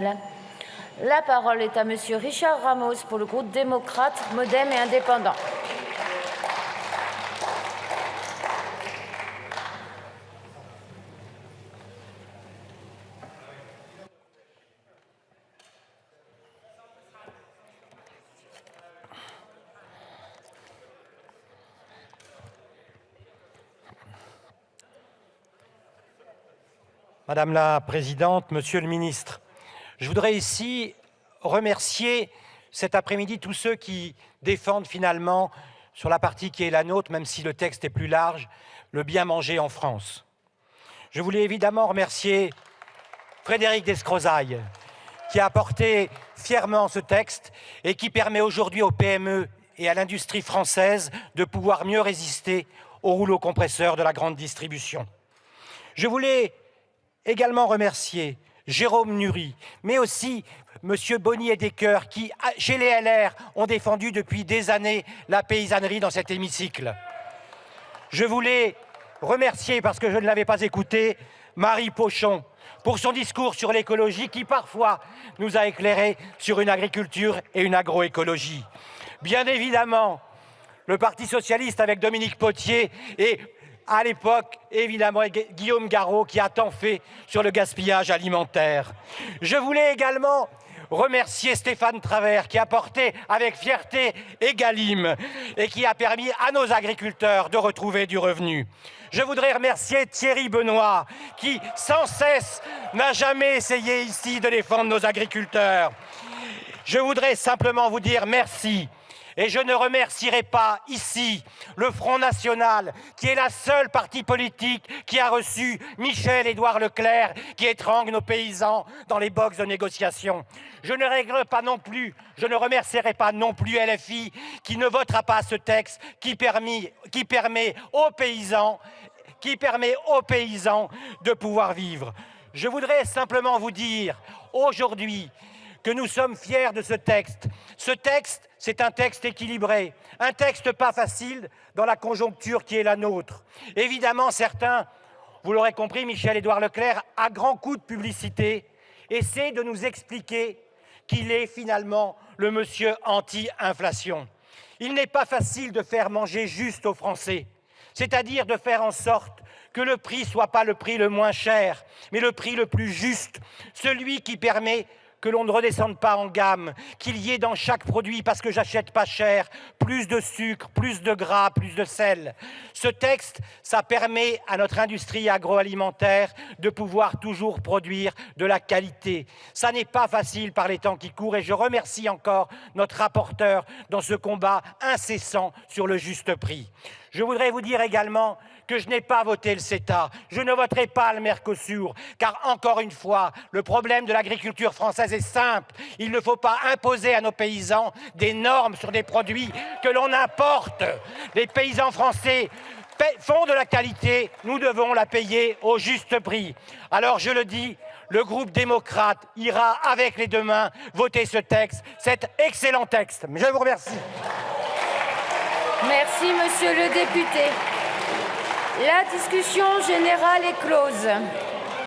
La parole est à Monsieur Richard Ramos pour le groupe démocrate, modem et indépendant. Madame la Présidente, Monsieur le Ministre, je voudrais ici remercier cet après-midi tous ceux qui défendent finalement, sur la partie qui est la nôtre, même si le texte est plus large, le bien manger en France. Je voulais évidemment remercier Frédéric Descrozaille, qui a porté fièrement ce texte et qui permet aujourd'hui aux PME et à l'industrie française de pouvoir mieux résister au rouleau compresseur de la grande distribution. Je voulais également remercier Jérôme Nury, mais aussi Monsieur Bonny et Descoeurs, qui, chez les LR, ont défendu depuis des années la paysannerie dans cet hémicycle. Je voulais remercier, parce que je ne l'avais pas écouté, Marie Pochon, pour son discours sur l'écologie, qui parfois nous a éclairés sur une agriculture et une agroécologie. Bien évidemment, le Parti socialiste avec Dominique Potier et à l'époque, évidemment, Guillaume Garot qui a tant fait sur le gaspillage alimentaire. Je voulais également remercier Stéphane Travert qui a porté avec fierté Egalim et qui a permis à nos agriculteurs de retrouver du revenu. Je voudrais remercier Thierry Benoît qui, sans cesse, n'a jamais essayé ici de défendre nos agriculteurs. Je voudrais simplement vous dire merci. Et je ne remercierai pas ici le Front National, qui est la seule parti politique qui a reçu Michel-Édouard Leclerc, qui étrangle nos paysans dans les box de négociation. Je ne remercierai pas non plus LFI, qui ne votera pas ce texte qui permet aux paysans de pouvoir vivre. Je voudrais simplement vous dire aujourd'hui que nous sommes fiers de ce texte. Ce texte, c'est un texte équilibré, un texte pas facile dans la conjoncture qui est la nôtre. Évidemment, certains, vous l'aurez compris, Michel-Édouard Leclerc, à grands coups de publicité, essaie de nous expliquer qu'il est finalement le monsieur anti-inflation. Il n'est pas facile de faire manger juste aux Français, c'est-à-dire de faire en sorte que le prix soit pas le prix le moins cher, mais le prix le plus juste, celui qui permet que l'on ne redescende pas en gamme, qu'il y ait dans chaque produit, parce que j'achète pas cher, plus de sucre, plus de gras, plus de sel. Ce texte, ça permet à notre industrie agroalimentaire de pouvoir toujours produire de la qualité. Ça n'est pas facile par les temps qui courent et je remercie encore notre rapporteur dans ce combat incessant sur le juste prix. Je voudrais vous dire également que je n'ai pas voté le CETA, je ne voterai pas le Mercosur, car encore une fois, le problème de l'agriculture française est simple. Il ne faut pas imposer à nos paysans des normes sur des produits que l'on importe. Les paysans français font de la qualité, nous devons la payer au juste prix. Alors je le dis, le groupe démocrate ira avec les deux mains voter ce texte, cet excellent texte. Je vous remercie. Merci, monsieur le député. La discussion générale est close.